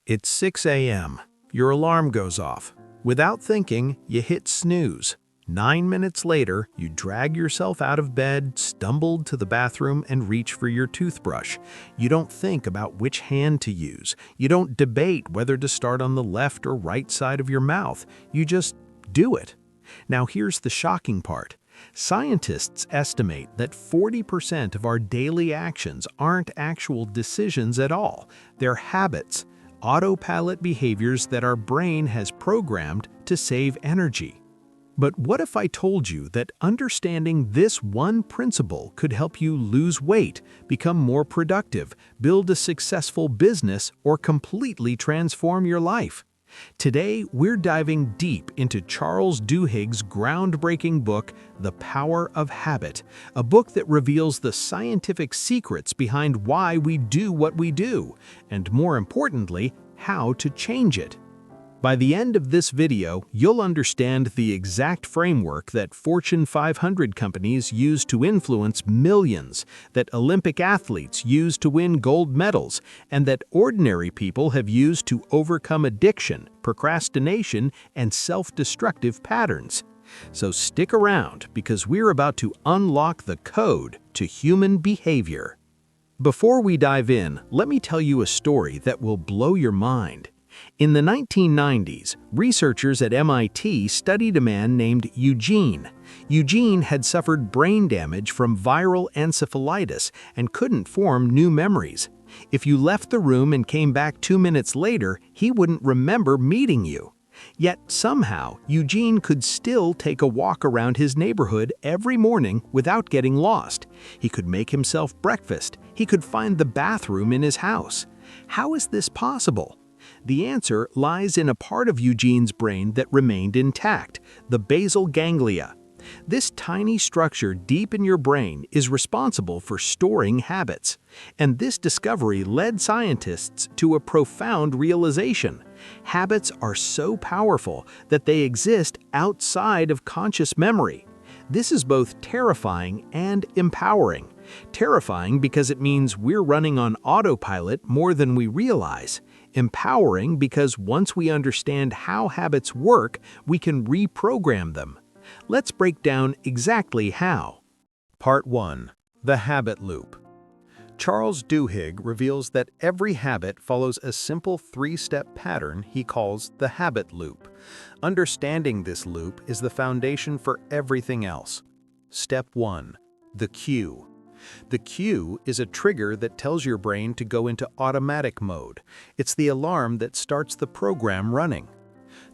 It's 6 a.m. Your alarm goes off. Without thinking, you hit snooze. 9 minutes later, you drag yourself out of bed, stumble to the bathroom, and reach for your toothbrush. You don't think about which hand to use. You don't debate whether to start on the left or right side of your mouth. You just do it. Now here's the shocking part. Scientists estimate that 40% of our daily actions aren't actual decisions at all. They're habits, autopilot behaviors that our brain has programmed to save energy. But what if I told you that understanding this one principle could help you lose weight, become more productive, build a successful business, or completely transform your life? Today, we're diving deep into Charles Duhigg's groundbreaking book, The Power of Habit, a book that reveals the scientific secrets behind why we do what we do, and more importantly, how to change it. By the end of this video, you'll understand the exact framework that Fortune 500 companies use to influence millions, that Olympic athletes use to win gold medals, and that ordinary people have used to overcome addiction, procrastination, and self-destructive patterns. So stick around, because we're about to unlock the code to human behavior. Before we dive in, let me tell you a story that will blow your mind. In the 1990s, researchers at MIT studied a man named Eugene. Eugene had suffered brain damage from viral encephalitis and couldn't form new memories. If you left the room and came back 2 minutes later, he wouldn't remember meeting you. Yet somehow, Eugene could still take a walk around his neighborhood every morning without getting lost. He could make himself breakfast. He could find the bathroom in his house. How is this possible? The answer lies in a part of Eugene's brain that remained intact, the basal ganglia. This tiny structure deep in your brain is responsible for storing habits. And this discovery led scientists to a profound realization. Habits are so powerful that they exist outside of conscious memory. This is both terrifying and empowering. Terrifying because it means we're running on autopilot more than we realize. Empowering because once we understand how habits work, we can reprogram them. Let's break down exactly how. Part 1. The Habit Loop. Charles Duhigg reveals that every habit follows a simple 3-step pattern he calls the habit loop. Understanding this loop is the foundation for everything else. Step 1. The cue. The cue is a trigger that tells your brain to go into automatic mode. It's the alarm that starts the program running.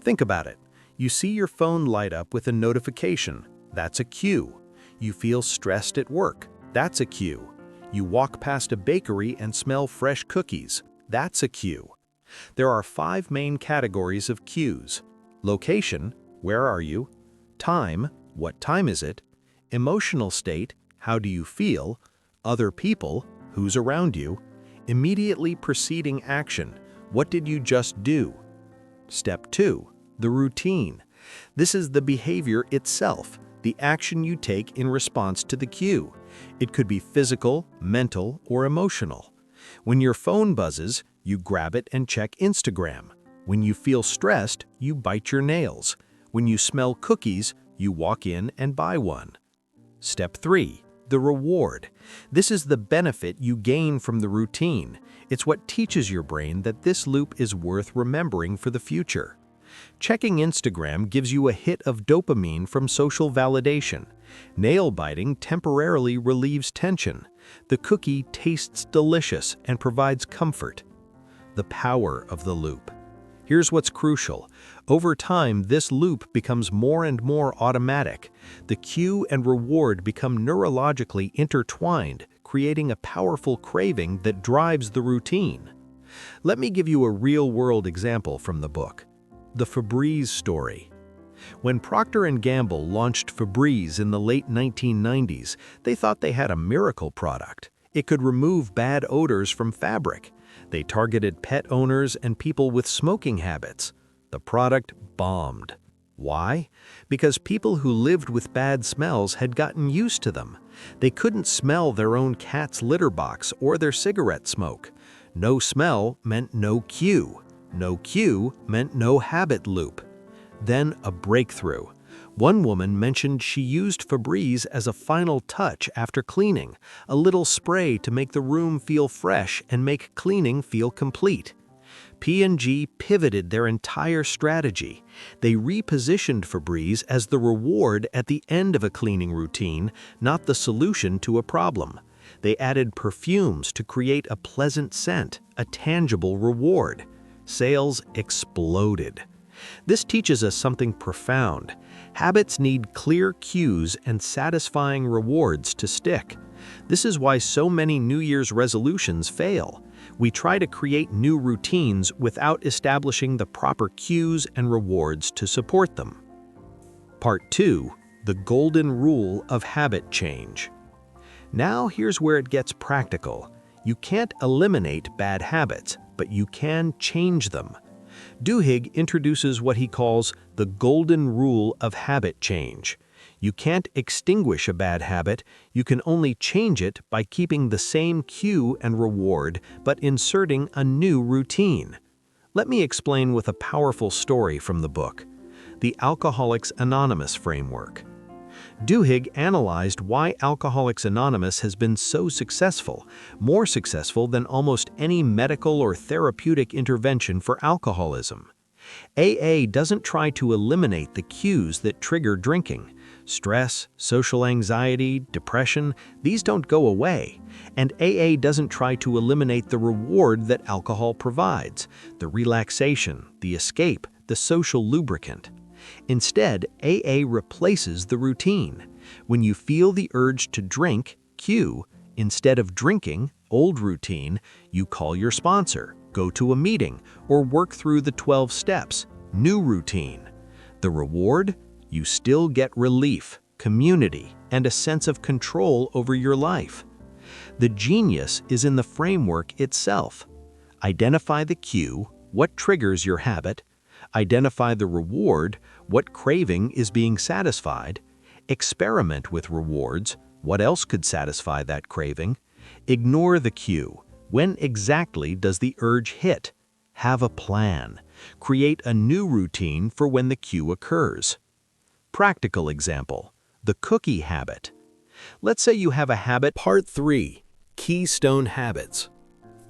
Think about it. You see your phone light up with a notification. That's a cue. You feel stressed at work. That's a cue. You walk past a bakery and smell fresh cookies. That's a cue. There are 5 main categories of cues. Location, where are you? Time, what time is it? Emotional state, how do you feel? Other people, who's around you? Immediately preceding action, what did you just do? Step 2, the routine. This is the behavior itself, the action you take in response to the cue. It could be physical, mental, or emotional. When your phone buzzes, you grab it and check Instagram. When you feel stressed, you bite your nails. When you smell cookies, you walk in and buy one. Step 3. The reward. This is the benefit you gain from the routine. It's what teaches your brain that this loop is worth remembering for the future. Checking Instagram gives you a hit of dopamine from social validation. Nail biting temporarily relieves tension. The cookie tastes delicious and provides comfort. The power of the loop. Here's what's crucial. Over time, this loop becomes more and more automatic. The cue and reward become neurologically intertwined, creating a powerful craving that drives the routine. Let me give you a real-world example from the book. The Febreze story. When Procter Gamble launched Febreze in the late 1990s, they thought they had a miracle product. It could remove bad odors from fabric. They targeted pet owners and people with smoking habits. The product bombed. Why? Because people who lived with bad smells had gotten used to them. They couldn't smell their own cat's litter box or their cigarette smoke. No smell meant no cue. No cue meant no habit loop. Then a breakthrough. One woman mentioned she used Febreze as a final touch after cleaning, a little spray to make the room feel fresh and make cleaning feel complete. P&G pivoted their entire strategy. They repositioned Febreze as the reward at the end of a cleaning routine, not the solution to a problem. They added perfumes to create a pleasant scent, a tangible reward. Sales exploded. This teaches us something profound. Habits need clear cues and satisfying rewards to stick. This is why so many New Year's resolutions fail. We try to create new routines without establishing the proper cues and rewards to support them. Part 2. The Golden Rule of Habit Change. Now here's where it gets practical. You can't eliminate bad habits, but you can change them. Duhigg introduces what he calls the golden rule of habit change. You can't extinguish a bad habit, you can only change it by keeping the same cue and reward but inserting a new routine. Let me explain with a powerful story from the book, The Alcoholics Anonymous Framework. Duhigg analyzed why Alcoholics Anonymous has been so successful, more successful than almost any medical or therapeutic intervention for alcoholism. AA doesn't try to eliminate the cues that trigger drinking. Stress, social anxiety, depression, these don't go away. And AA doesn't try to eliminate the reward that alcohol provides, the relaxation, the escape, the social lubricant. Instead, AA replaces the routine. When you feel the urge to drink, cue, instead of drinking, old routine, you call your sponsor, go to a meeting, or work through the 12 steps, new routine. The reward? You still get relief, community, and a sense of control over your life. The genius is in the framework itself. Identify the cue, what triggers your habit, identify the reward, what craving is being satisfied, experiment with rewards, what else could satisfy that craving, ignore the cue, when exactly does the urge hit, have a plan, create a new routine for when the cue occurs. Practical example, the cookie habit. Let's say you have a habit. Part 3, Keystone Habits.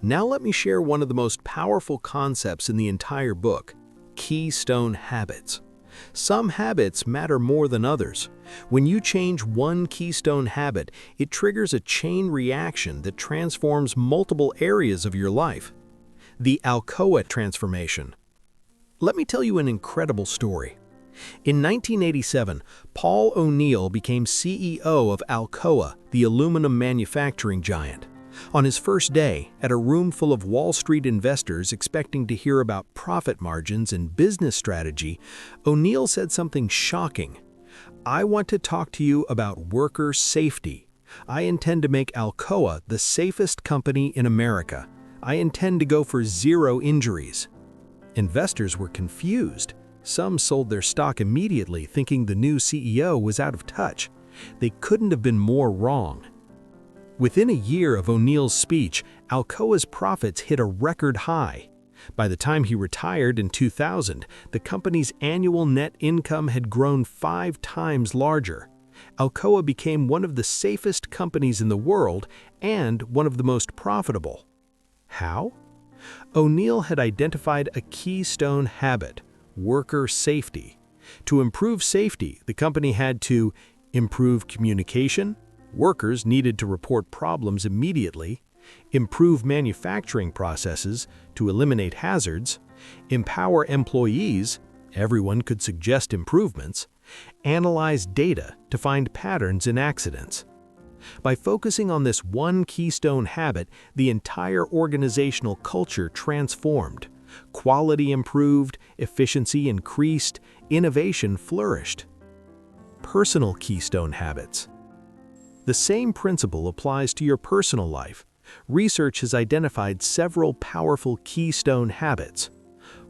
Now let me share one of the most powerful concepts in the entire book, Keystone Habits. Some habits matter more than others. When you change one keystone habit, it triggers a chain reaction that transforms multiple areas of your life. The Alcoa transformation. Let me tell you an incredible story. In 1987, Paul O'Neill became CEO of Alcoa, the aluminum manufacturing giant. On his first day, at a room full of Wall Street investors expecting to hear about profit margins and business strategy, O'Neill said something shocking. "I want to talk to you about worker safety. I intend to make Alcoa the safest company in America. I intend to go for 0 injuries." Investors were confused. Some sold their stock immediately, thinking the new CEO was out of touch. They couldn't have been more wrong. Within a year of O'Neill's speech, Alcoa's profits hit a record high. By the time he retired in 2000, the company's annual net income had grown 5 times larger. Alcoa became one of the safest companies in the world and one of the most profitable. How? O'Neill had identified a keystone habit, worker safety. To improve safety, the company had to improve communication. Workers needed to report problems immediately, improve manufacturing processes to eliminate hazards, empower employees, everyone could suggest improvements, analyze data to find patterns in accidents. By focusing on this one keystone habit, the entire organizational culture transformed. Quality improved, efficiency increased, innovation flourished. Personal keystone habits. The same principle applies to your personal life. Research has identified several powerful keystone habits.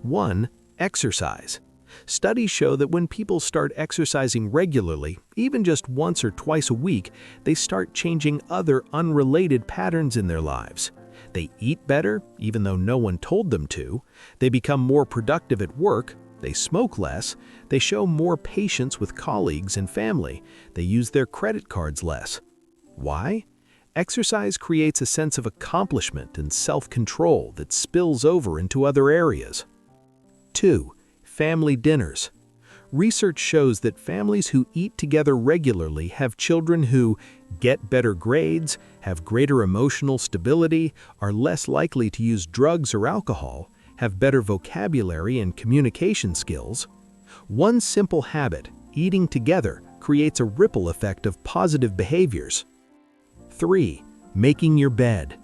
1. Exercise. Studies show that when people start exercising regularly, even just once or twice a week, they start changing other unrelated patterns in their lives. They eat better, even though no one told them to. They become more productive at work. They smoke less. They show more patience with colleagues and family. They use their credit cards less. Why? Exercise creates a sense of accomplishment and self-control that spills over into other areas. 2. Family dinners. Research shows that families who eat together regularly have children who get better grades, have greater emotional stability, are less likely to use drugs or alcohol, have better vocabulary and communication skills. One simple habit, eating together, creates a ripple effect of positive behaviors. 3. Making your bed.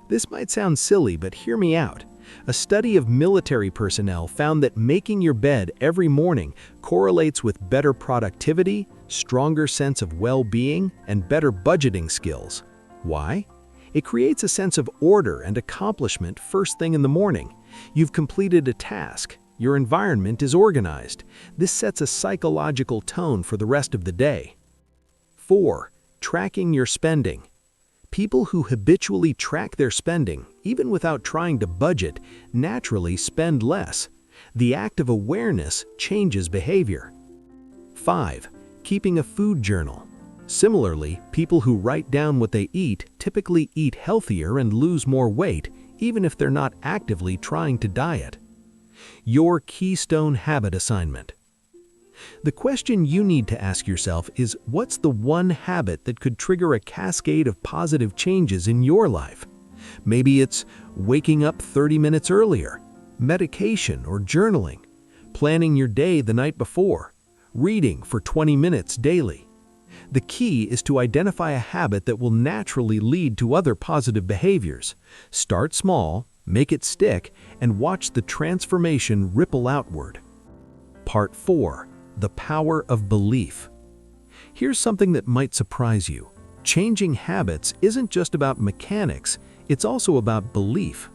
This might sound silly, but hear me out. A study of military personnel found that making your bed every morning correlates with better productivity, stronger sense of well-being, and better budgeting skills. Why? It creates a sense of order and accomplishment first thing in the morning. You've completed a task. Your environment is organized. This sets a psychological tone for the rest of the day. 4. Tracking your spending. People who habitually track their spending, even without trying to budget, naturally spend less. The act of awareness changes behavior. 5. Keeping a food journal. Similarly, people who write down what they eat typically eat healthier and lose more weight, even if they're not actively trying to diet. Your Keystone Habit assignment. The question you need to ask yourself is, what's the one habit that could trigger a cascade of positive changes in your life? Maybe it's waking up 30 minutes earlier, meditation or journaling, planning your day the night before, reading for 20 minutes daily. The key is to identify a habit that will naturally lead to other positive behaviors. Start small, make it stick, and watch the transformation ripple outward. Part 4. The power of belief. Here's something that might surprise you. Changing habits isn't just about mechanics, it's also about belief.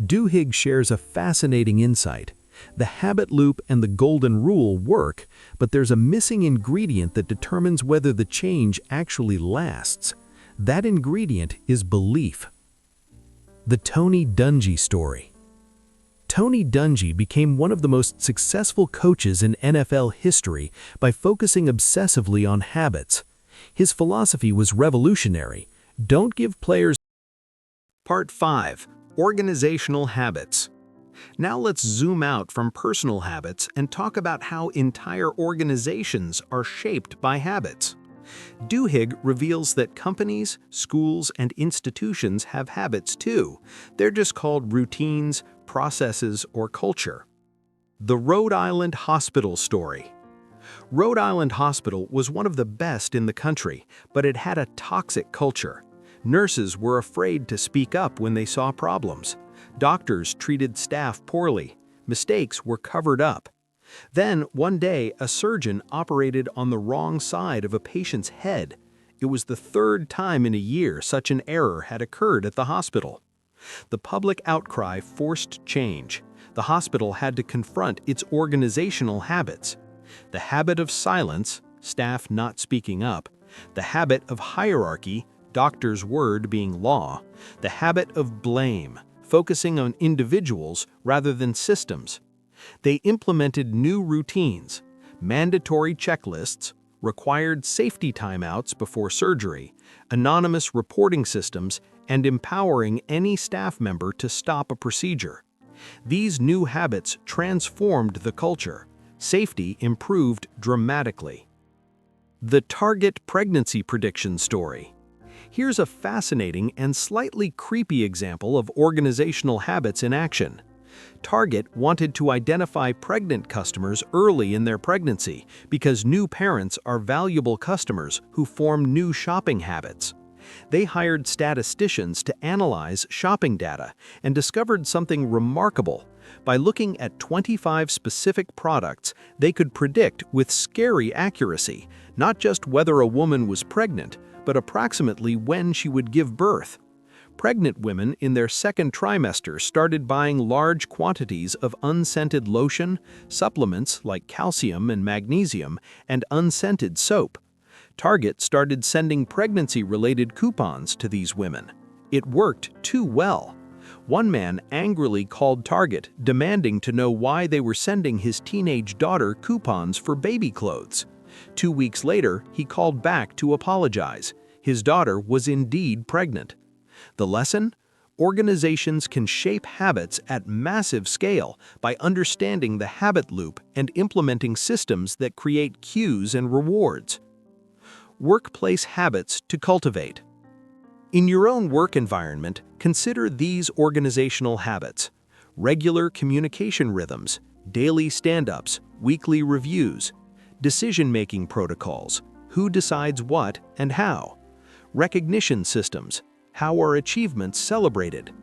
Duhigg shares a fascinating insight. The habit loop and the golden rule work, but there's a missing ingredient that determines whether the change actually lasts. That ingredient is belief. The Tony Dungy story. Tony Dungy became one of the most successful coaches in NFL history by focusing obsessively on habits. His philosophy was revolutionary. Don't give players. Part 5. Organizational habits. Now let's zoom out from personal habits and talk about how entire organizations are shaped by habits. Duhigg reveals that companies, schools, and institutions have habits too. They're just called routines, processes, or culture. The Rhode Island Hospital story. Rhode Island Hospital was one of the best in the country, but it had a toxic culture. Nurses were afraid to speak up when they saw problems. Doctors treated staff poorly. Mistakes were covered up. Then, one day, a surgeon operated on the wrong side of a patient's head. It was the third time in a year such an error had occurred at the hospital. The public outcry forced change. The hospital had to confront its organizational habits. The habit of silence, staff not speaking up. The habit of hierarchy, doctor's word being law. The habit of blame, focusing on individuals rather than systems. They implemented new routines, mandatory checklists, required safety timeouts before surgery, anonymous reporting systems, and empowering any staff member to stop a procedure. These new habits transformed the culture. Safety improved dramatically. The Target pregnancy prediction story. Here's a fascinating and slightly creepy example of organizational habits in action. Target wanted to identify pregnant customers early in their pregnancy because new parents are valuable customers who form new shopping habits. They hired statisticians to analyze shopping data and discovered something remarkable. By looking at 25 specific products, they could predict with scary accuracy not just whether a woman was pregnant, but approximately when she would give birth. Pregnant women in their second trimester started buying large quantities of unscented lotion, supplements like calcium and magnesium, and unscented soap. Target started sending pregnancy-related coupons to these women. It worked too well. One man angrily called Target, demanding to know why they were sending his teenage daughter coupons for baby clothes. 2 weeks later, he called back to apologize. His daughter was indeed pregnant. The lesson? Organizations can shape habits at massive scale by understanding the habit loop and implementing systems that create cues and rewards. Workplace habits to cultivate. In your own work environment, consider these organizational habits: regular communication rhythms, daily stand-ups, weekly reviews, decision-making protocols, who decides what and how, recognition systems, how are achievements celebrated,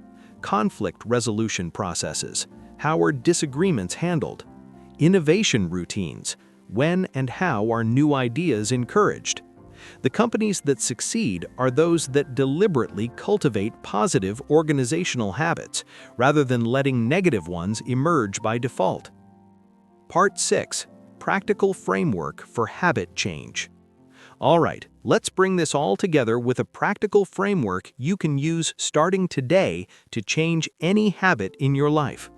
conflict resolution processes, how are disagreements handled, innovation routines, when and how are new ideas encouraged. The companies that succeed are those that deliberately cultivate positive organizational habits rather than letting negative ones emerge by default. Part 6. Practical Framework for Habit Change. All right, let's bring this all together with a practical framework you can use starting today to change any habit in your life.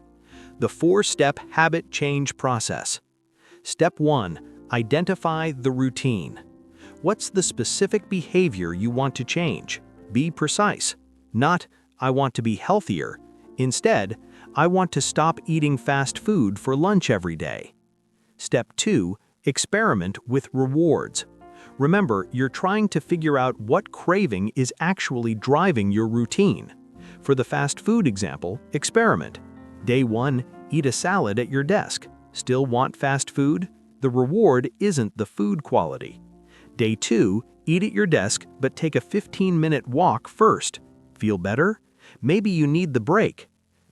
The 4-step habit change process. Step 1. Identify the routine. What's the specific behavior you want to change? Be precise. Not, I want to be healthier. Instead, I want to stop eating fast food for lunch every day. Step 2. Experiment with rewards. Remember, you're trying to figure out what craving is actually driving your routine. For the fast food example, experiment. Day 1, eat a salad at your desk. Still want fast food? The reward isn't the food quality. Day 2, eat at your desk but take a 15-minute walk first. Feel better? Maybe you need the break.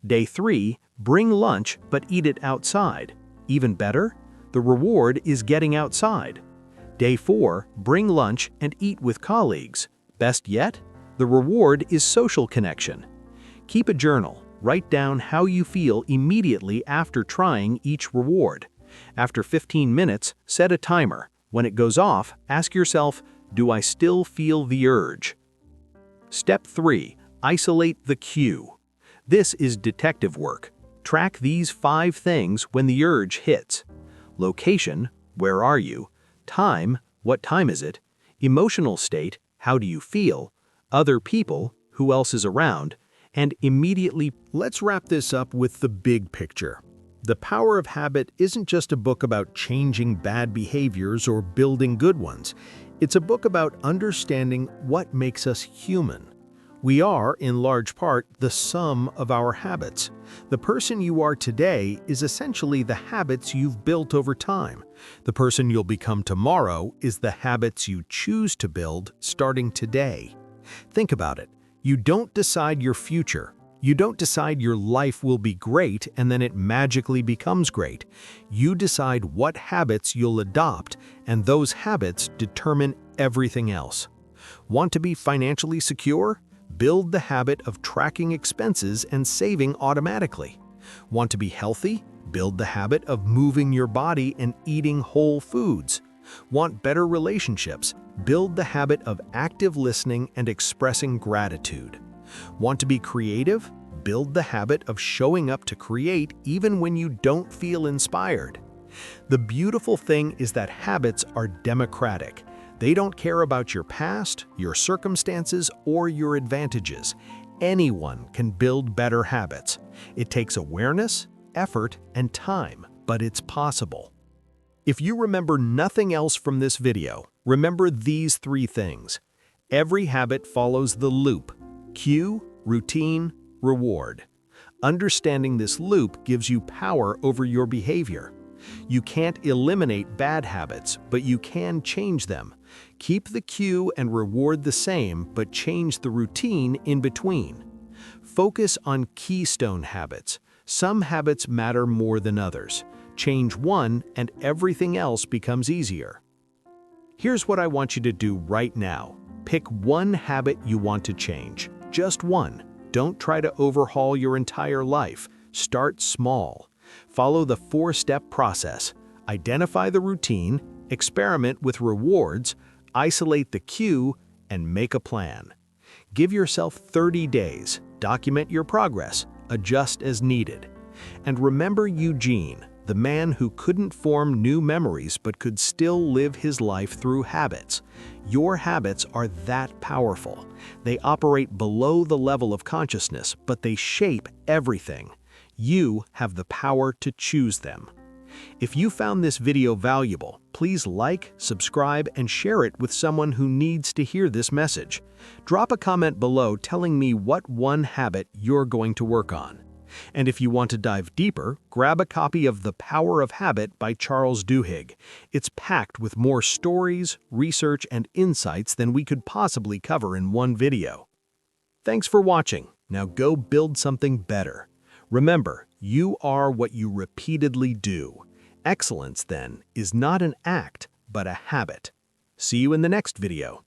Day 3, bring lunch but eat it outside. Even better? The reward is getting outside. Day 4, bring lunch and eat with colleagues. Best yet? The reward is social connection. Keep a journal. Write down how you feel immediately after trying each reward. After 15 minutes, set a timer. When it goes off, ask yourself, do I still feel the urge? Step 3. Isolate the cue. This is detective work. Track these 5 things when the urge hits. Location, where are you? Time, what time is it? Emotional state, how do you feel? Other people, who else is around? And immediately, let's wrap this up with the big picture. The Power of Habit isn't just a book about changing bad behaviors or building good ones. It's a book about understanding what makes us human. We are, in large part, the sum of our habits. The person you are today is essentially the habits you've built over time. The person you'll become tomorrow is the habits you choose to build starting today. Think about it. You don't decide your future. You don't decide your life will be great and then it magically becomes great. You decide what habits you'll adopt, and those habits determine everything else. Want to be financially secure? Build the habit of tracking expenses and saving automatically. Want to be healthy? Build the habit of moving your body and eating whole foods. Want better relationships? Build the habit of active listening and expressing gratitude. Want to be creative? Build the habit of showing up to create even when you don't feel inspired. The beautiful thing is that habits are democratic. They don't care about your past, your circumstances, or your advantages. Anyone can build better habits. It takes awareness, effort, and time, but it's possible. If you remember nothing else from this video, remember these 3 things. Every habit follows the loop: cue, routine, reward. Understanding this loop gives you power over your behavior. You can't eliminate bad habits, but you can change them. Keep the cue and reward the same, but change the routine in between. Focus on keystone habits. Some habits matter more than others. Change one and everything else becomes easier. Here's what I want you to do right now. Pick one habit you want to change. Just one. Don't try to overhaul your entire life. Start small. Follow the 4-step process. Identify the routine, experiment with rewards, isolate the cue, and make a plan. Give yourself 30 days. Document your progress, adjust as needed. And remember Eugene, the man who couldn't form new memories but could still live his life through habits. Your habits are that powerful. They operate below the level of consciousness, but they shape everything. You have the power to choose them. If you found this video valuable, please like, subscribe, and share it with someone who needs to hear this message. Drop a comment below telling me what one habit you're going to work on. And if you want to dive deeper, grab a copy of The Power of Habit by Charles Duhigg. It's packed with more stories, research, and insights than we could possibly cover in one video. Thanks for watching. Now go build something better. Remember, you are what you repeatedly do. Excellence, then, is not an act, but a habit. See you in the next video.